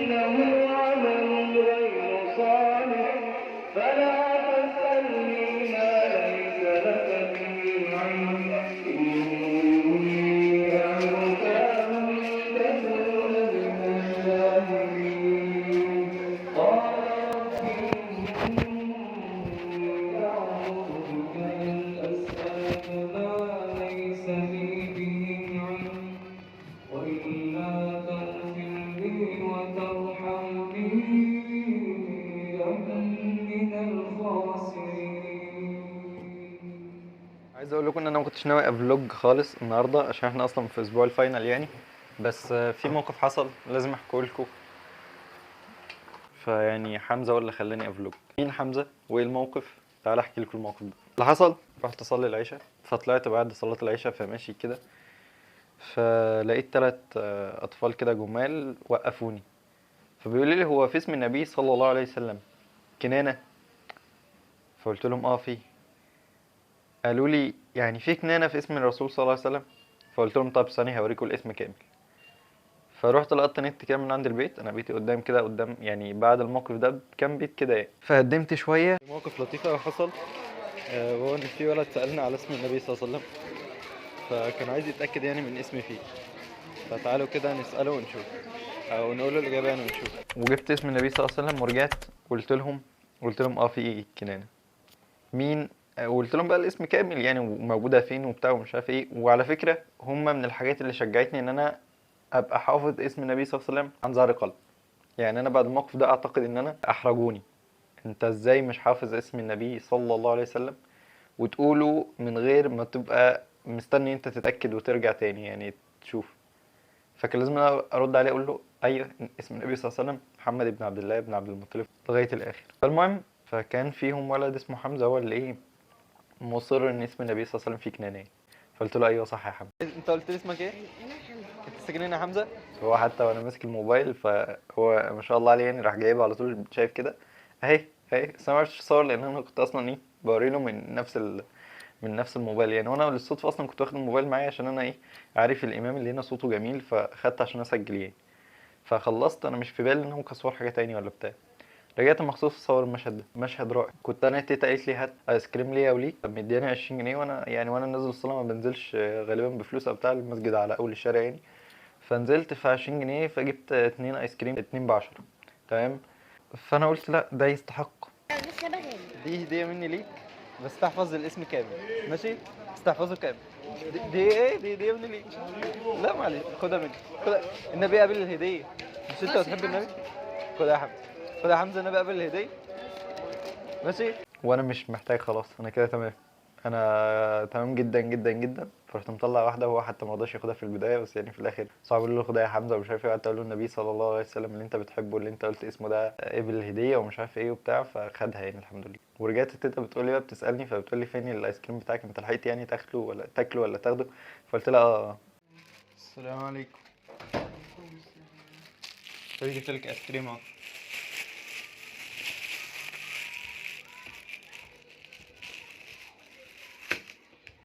إنه عمل غير صالح فلا تسألني ما ليس لك به علم إني أعظك أن تكون من الجاهلين قال رب إني أعوذ بك أن أسألك ما ليس لي به علم وإلا تغفر لي وترحمني أكن من الخاسرين. عايز اقول لكم ان انا ما كنتش ناوي افلوج خالص النهارده عشان احنا اصلا في اسبوع الفاينل يعني. بس في موقف حصل لازم احكيه لكم. فيعني حمزه هو اللي خلاني افلوج. مين حمزه وايه الموقف؟ تعال احكي لكم الموقف ده. اللي حصل، رحت اصلي العشاء، فطلعت بعد صلاه العشاء فماشي كده، فلقيت 3 اطفال كده جمال وقفوني، فبيقولوا لي هو في اسم النبي صلى الله عليه وسلم كنانه؟ فقلت لهم اه في. قالوا لي يعني في كنانه في اسم الرسول صلى الله عليه وسلم؟ فقلت لهم طب ثانيه هوريكم الاسم كامل. فروحت لقطت نت كده من عند البيت، انا بيتي قدام كده، قدام يعني بعد الموقف ده بكام بيت كده يعني. فقدمت شويه، موقف لطيف قوي حصل. وهو ان في ولد سالني على اسم النبي صلى الله عليه وسلم، فكان عايز يتاكد يعني من اسمي فيه. فتعالوا كده نساله ونشوف، او نقول له الاجابه يعني ونشوف. وجبت اسم النبي صلى الله عليه وسلم ورجعت قلت لهم اه في كنانه. مين؟ وقلت لهم بقى الاسم كامل يعني وموجوده فين وبتاع ومش عارف ايه. وعلى فكره هم من الحاجات اللي شجعتني ان انا ابقى حافظ اسم النبي صلى الله عليه وسلم عن ظهر قلب. يعني انا بعد الموقف ده اعتقد ان انا احرجوني. انت ازاي مش حافظ اسم النبي صلى الله عليه وسلم وتقوله من غير ما تبقى مستني انت تتاكد وترجع تاني يعني تشوف؟ فكان لازم انا ارد عليه اقول له ايوه اسم النبي صلى الله عليه وسلم محمد بن عبد الله بن عبد المطلب لغايه الاخر. فالمهم، فكان فيهم ولد اسمه حمزه هو اللي ايه مصر ان اسم النبي صلى الله عليه وسلم فيه كنانه. فقلت له ايوه صح يا حمزه. انت قلت لي اسمك ايه؟ انا حمزه. انت ساكن هنا يا حمزه؟ هو حتى وانا ماسك الموبايل فهو ما شاء الله عليه يعني راح جايبه على طول شايف كده اهي اهي. بس انا ما عرفتش اصور لان انا كنت اصلا ايه بوري له من نفس الموبايل يعني. وانا بالصدفه اصلا كنت واخد الموبايل معايا عشان انا ايه عارف الامام اللي هنا صوته جميل فاخدت عشان اسجل يعني. فخلصت انا مش في بالي ان انا ممكن اصور حاجه تاني ولا بتاع. رجعت مخصوص اصور المشهد ده، مشهد رائع. كنت انا تيتا قالت لي هات ايس كريم ليا وليك، مدياني 20 جنيه. وانا يعني وانا نازل الصلاه ما بنزلش غالبا بفلوس او بتاع، المسجد على اول الشارع يعني. فنزلت في 20 جنيه فجبت 2 ايس كريم 2 ب10. تمام. فانا قلت لا ده يستحق، دي هديه مني ليك، بس تحفظ الاسم كامل ماشي؟ تحفظه كامل. دي ايه؟ دي هديه مني ليك. لا معلش خدها مني، خدها. النبي قابل الهديه، مش انت بتحب النبي؟ خدها يا حمزه، خدها يا حمزه، النبي قابل الهديه ماشي. وانا مش محتاج خلاص، انا كده تمام، انا تمام جدا جدا جدا. فرحت مطلع واحده وهو حتى ما رضاش ياخدها في البدايه، بس يعني في الاخر صعب اقول له خدها يا حمزه ومش عارف ايه. قعدت اقول له النبي صلى الله عليه وسلم اللي انت بتحبه اللي انت قلت اسمه ده قبل الهديه ومش عارف ايه وبتاع، فخدها يعني الحمد لله. ورجعت التيتا بتقول لي بقى بتسالني، فبتقول لي فين الايس كريم بتاعك؟ انت لحقت يعني تاكله ولا تاخده؟ فقلت لها اه. السلام عليكم. جبت لك ايس كريم اهو.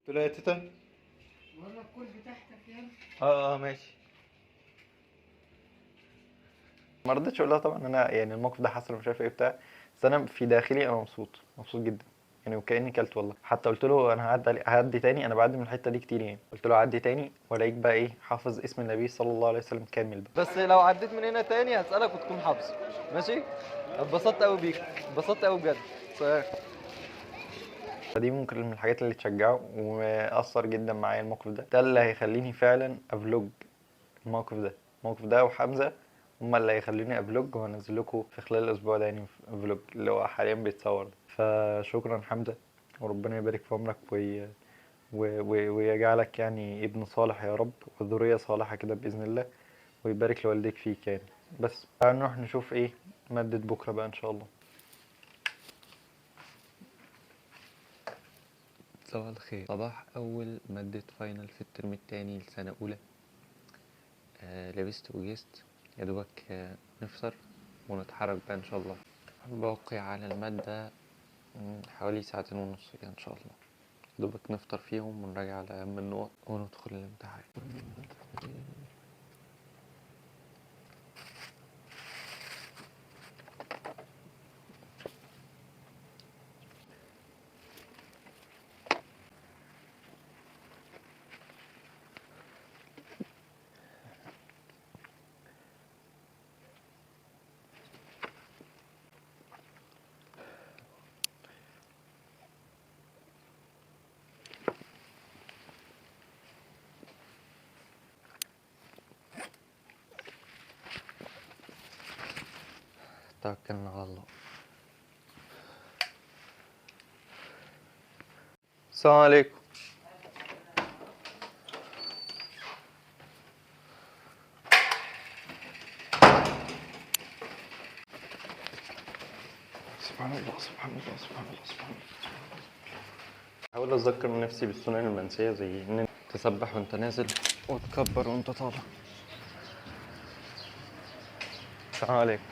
قلت لها يا تيتا والله الكل بتاعتك يا ابني. اه ماشي. ما رضيتش اقول لها طبعا انا يعني الموقف ده حصل ومش عارف ايه بتاع. بس انا في داخلي انا مبسوط جدا يعني، وكاني كلت والله. حتى قلت له انا هعدي تاني، انا بعدي من الحته دي كتير يعني. قلت له عدي تاني والاقيك بقى ايه حافظ اسم النبي صلى الله عليه وسلم كامل بقى. بس لو عديت من هنا تاني هسالك وتكون حافظه ماشي. اتبسطت قوي بيك، اتبسطت قوي بجد. فدي ممكن من الحاجات اللي تشجعه واثر جدا معايا الموقف ده اللي هيخليني فعلا افلوج. الموقف ده وحمزه هما اللي هيخلوني افلوج وانزل لكم في خلال الاسبوع ده يعني فلوج اللي هو حاليا بيتصور ده. فشكرا حمزه، وربنا يبارك في عمرك ويجعلك يعني ابن صالح يا رب وذريه صالحه كده باذن الله، ويبارك لوالديك فيك يعني. بس تعال نروح نشوف ايه ماده بكره بقى ان شاء الله. صباح الخير. صباح أول مادة فاينل في الترم التاني لسنة أولى. لبست وجست يا دوبك نفطر ونتحرك بقى إن شاء الله. باقي على المادة حوالي 2.5 ساعة كده إن شاء الله. دوبك نفطر فيهم ونراجع على أهم النقط وندخل الامتحان. توكلنا على الله. السلام عليكم. سبحان الله سبحان الله سبحان الله سبحان الله. حاول أذكر نفسي بالسنن المنسية زي إن تسبح وأنت نازل وتكبر وأنت طالع. السلام عليكم.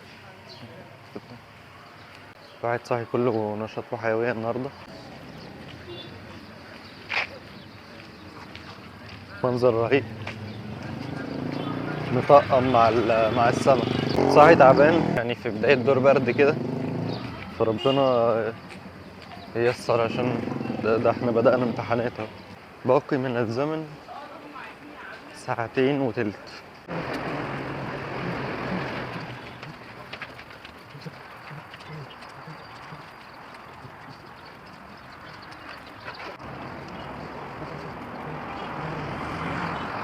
واحد صاحي كله نشاط وحيوية النهاردة. منظر رهيب، مطقم مع السما. صاحي تعبان يعني في بداية دور برد كده، فربنا ييسر عشان ده احنا بدأنا امتحانات اهو. باقي من الزمن 2 وتلت.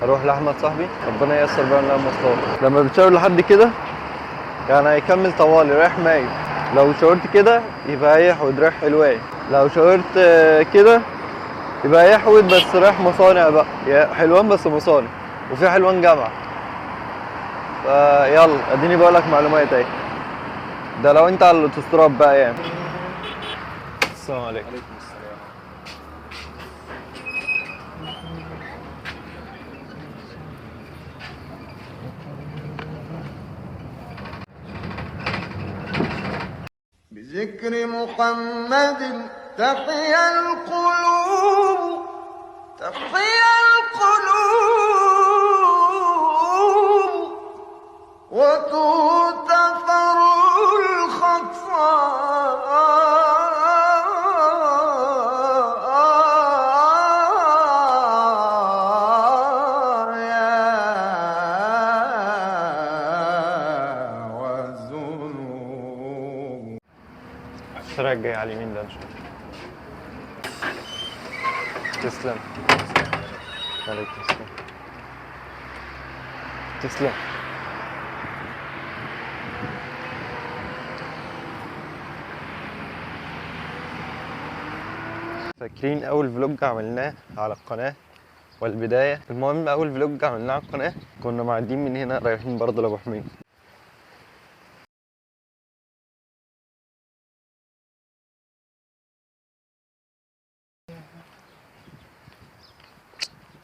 اروح لاحمد صاحبي ربنا ييسر بقى لنا المواصلات. لما بتشاور لحد كده يعني هيكمل طوالي رايح مايل. لو شاورت كده يبقى هيحود رايح حلوان. لو شاورت كده يبقى هيحود بس رايح مصانع بقى. حلوان بس مصانع، وفي حلوان جامعة. فيلا اديني بقولك معلومات اهي. ده لو انت على الاوتوستراد بقى يعني. السلام عليكم. عليكم السلام. بذكر محمد تحيا القلوب، تحيا القلوب وتغتفر الخطايا والذنوب. الشارع الجاي على اليمين ده ان شاء الله. تسلم. عليكم السلام. تسلم. فاكرين اول فلوج عملناه على القناة والبداية؟ المهم اول فلوج عملناه على القناة كنا معديين من هنا رايحين برضه لابو حميد.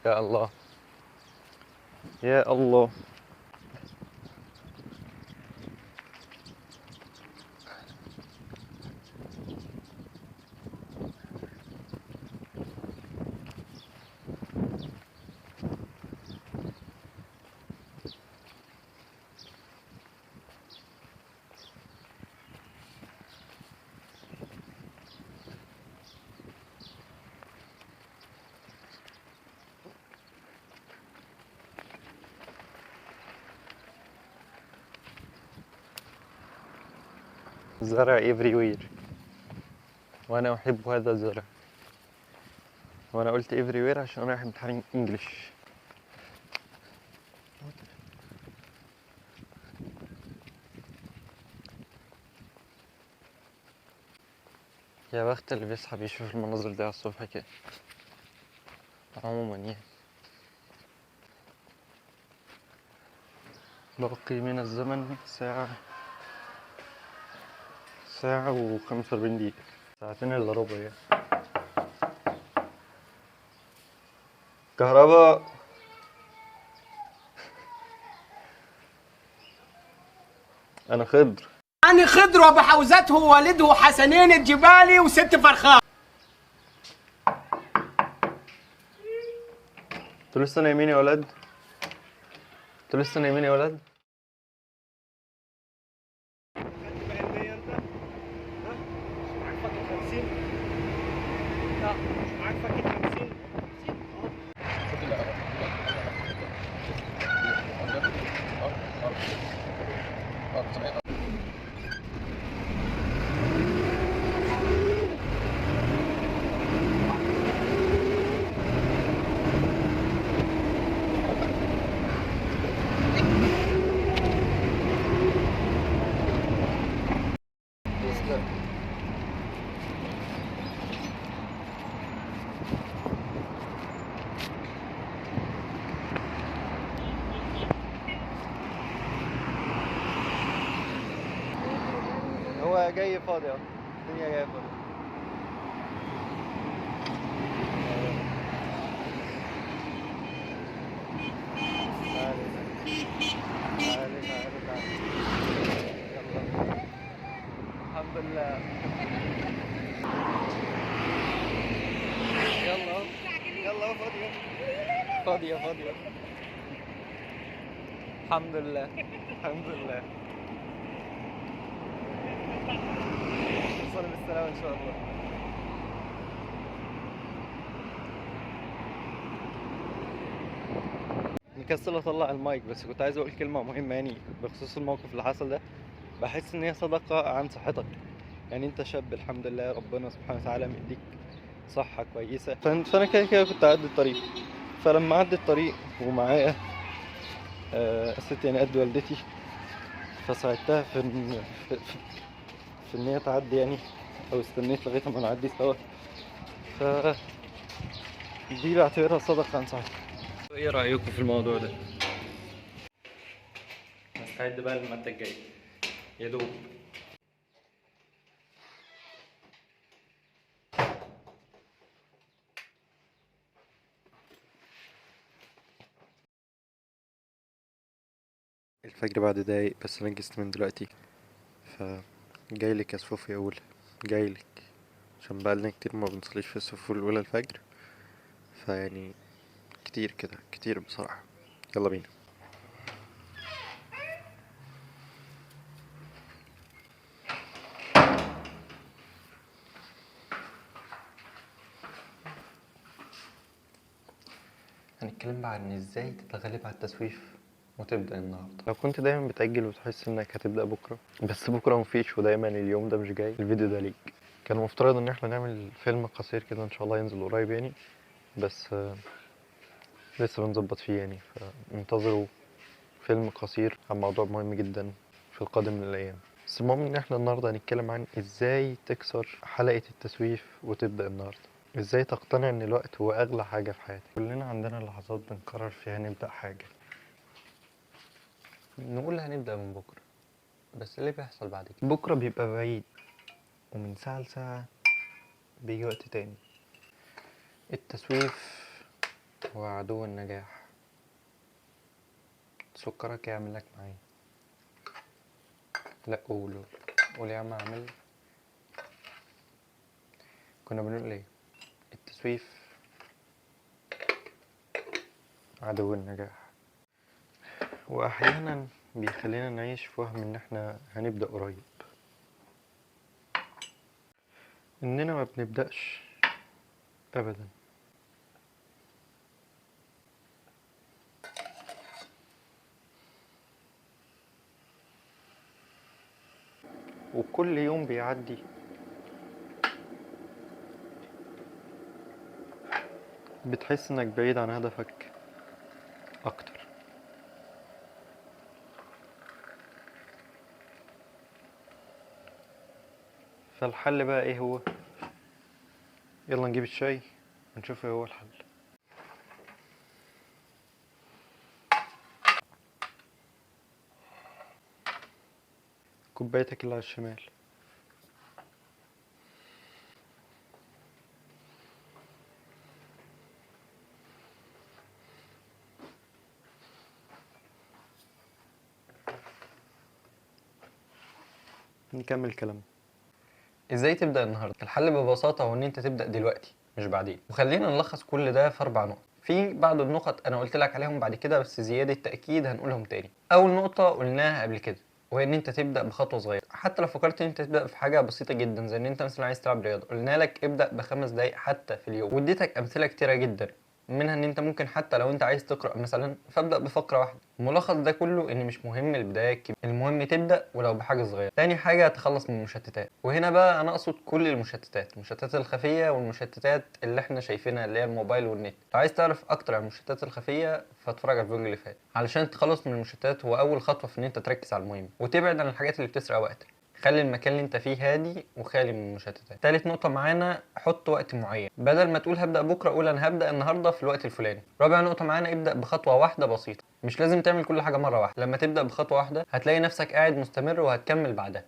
يا الله يا الله. زرع everywhere وانا احب هذا الزرع. وانا قلت everywhere عشان رايح امتحان انجلش. يا بخت اللي بيصحى بيشوف المناظر دي على الصبح كده. عموما يعني باقي من الزمن ساعة و45 دقيقة، 2 إلا ربع يعني. كهرباء. أنا خضر. يعني خضر وبحوزته والده حسنين الجبالي وست فرخان. انتوا لسه نايمين يا ولاد؟ انتوا لسه نايمين يا ولاد؟ هو جاي فاضي اهو، الدنيا جايه فاضي. تعالي تعالي. يلا الحمد لله. يلا اهو، يلا اهو فاضية فاضية فاضية. الحمد لله الحمد لله. توصل بالسلامة ان شاء الله. مكسل اطلع المايك، بس كنت عايز اقول كلمة مهمة يعني بخصوص الموقف اللي حصل ده. بحس ان هي صدقة عن صحتك، يعني انت شاب الحمد لله، ربنا سبحانه وتعالى مديك صحة كويسة. فانا كده كده كنت اعدي الطريق، فلما عدي الطريق ومعايا ست يعني قد والدتي، فساعدتها في ان هي تعدي يعني، او استنيت لغايه ما نعدي سوا. ف دي بعتبرها صدقه عن صحتي. ايه رايكم في الموضوع ده؟ نستعد بقى للماده الجايه يا دوب. الفجر بعد دقايق، بس انا جست من دلوقتي، ف جايلك يا صفوفي اقول جايلك، عشان بقالنا كتير ما بنصليش في الصفوف الاولى الفجر، فيعني كتير كده كتير بصراحه. يلا بينا. هنتكلم بقى عن ازاي تتغلب على التسويف وتبدأ النهاردة. لو كنت دايما بتأجل وتحس انك هتبدأ بكرة، بس بكرة مفيش، ودايما اليوم ده مش جاي، الفيديو ده ليك. كان المفترض ان احنا نعمل فيلم قصير كده ان شاء الله ينزل قريب يعني، بس لسه بنظبط فيه يعني، فانتظروا فيلم قصير عن موضوع مهم جدا في القادم من الايام. بس المهم ان احنا النهارده هنتكلم عن ازاي تكسر حلقة التسويف وتبدأ النهارده. ازاي تقتنع ان الوقت هو اغلى حاجة في حياتك. كلنا عندنا لحظات بنقرر فيها نبدأ حاجة، نقول هنبدأ من بكرة، بس اللي بيحصل بعد كده بكرة بيبقى بعيد، ومن ساعة لساعة بيجي وقت تاني. التسويف هو عدو النجاح. سكرك يعمل لك معايا. لا قول يا عم اعمل. كنا بنقول ايه؟ التسويف عدو النجاح، واحيانا بيخلينا نعيش في وهم ان احنا هنبدأ قريب، اننا ما بنبدأش ابدا. وكل يوم بيعدي بتحس انك بعيد عن هدفك اكتر. فالحل بقى ايه هو؟ يلا نجيب الشاي ونشوف ايه هو الحل. كوبايتك اللي على الشمال. نكمل كلام. ازاي تبدأ النهارده؟ الحل ببساطة هو ان انت تبدأ دلوقتي مش بعدين. وخلينا نلخص كل ده في 4 نقط. في بعض النقط انا قلت لك عليهم بعد كده، بس زياده تاكيد هنقولهم تاني. اول نقطه قلناها قبل كده، وهي ان انت تبدا بخطوه صغيره. حتى لو فكرت ان انت تبدا في حاجه بسيطه جدا، زي ان انت مثلا عايز تلعب رياضه، قلنا لك ابدا ب5 دقايق حتى في اليوم، واديتك امثله كتيره جدا، منها ان انت ممكن حتى لو انت عايز تقرا مثلا فابدا بفقره واحده. ملخص ده كله ان مش مهم البدايه الكبيره، المهم تبدا ولو بحاجه صغيره. تاني حاجه تخلص من المشتتات، وهنا بقى انا اقصد كل المشتتات، المشتتات الخفيه والمشتتات اللي احنا شايفينها اللي هي الموبايل والنت. لو عايز تعرف اكتر عن المشتتات الخفيه فاتفرج على الفيديو اللي فات. علشان تخلص من المشتتات هو اول خطوه في ان انت تركز على المهم وتبعد عن الحاجات اللي بتسرق وقتك. خلي المكان اللي انت فيه هادي وخالي من المشتتات. تالت نقطة معانا، حط وقت معين، بدل ما تقول هبدأ بكرة قول انا هبدأ النهاردة في الوقت الفلاني. رابع نقطة معانا، ابدأ بخطوة واحدة بسيطة، مش لازم تعمل كل حاجة مرة واحدة. لما تبدأ بخطوة واحدة هتلاقي نفسك قاعد مستمر وهتكمل بعدها.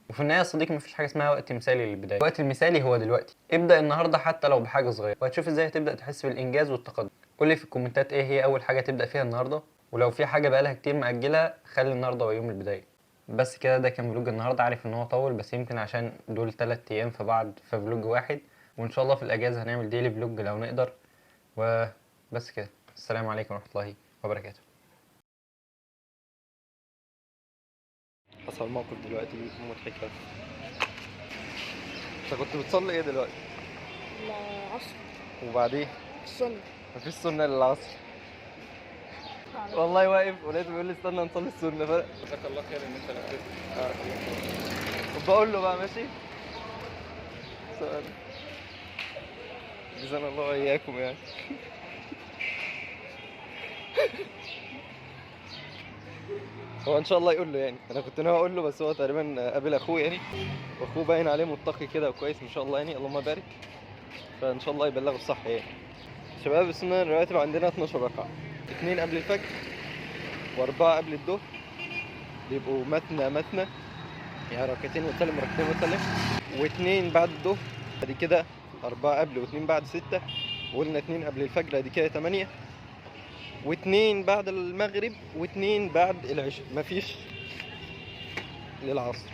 وفي النهاية يا صديقي مفيش حاجة اسمها وقت مثالي للبداية، الوقت المثالي هو دلوقتي. ابدأ النهاردة حتى لو بحاجة صغيرة، وهتشوف ازاي هتبدأ تحس بالإنجاز والتقدم. قول لي في الكومنتات ايه هي أول حاجة تبدأ فيها النهاردة، ولو في حاجة بقالها كتير مأجلها خلي النهاردة هو يوم البداية. بس كده، ده كان فلوج النهارده. عارف ان هو طول، بس يمكن عشان دول 3 ايام في بعض في فلوج واحد، وان شاء الله في الاجازه هنعمل ديلي فلوج لو نقدر. وبس كده، السلام عليكم ورحمه الله وبركاته. حصل موقف دلوقتي مضحك قوي. انت كنت بتصلي ايه دلوقتي؟ العصر. وبعدين السنة. مفيش سنه للعصر. والله واقف ولقيته بيقول لي استنى نصلي السنه جزاك الله خير ان انت لفيت. بقول له بقى ماشي. سؤال. جزانا الله واياكم يعني. هو ان شاء الله يقول له يعني، انا كنت ناوي اقول له بس هو تقريبا قابل اخوه يعني، واخوه باين عليه متقي كده وكويس ما شاء الله يعني، اللهم بارك. فان شاء الله يبلغه الصح يعني. شباب السنه الرواتب عندنا 12 ركعه، 2 قبل الفجر و4 قبل الظهر، بيبقوا مثنى يعني ركعتين وتسلم ركعتين وتسلم، و2 بعد الظهر، ادي كده 4 قبل و2 بعد 6، وقلنا 2 قبل الفجر ادي كده 8، و2 بعد المغرب و2 بعد العشاء، مفيش للعصر.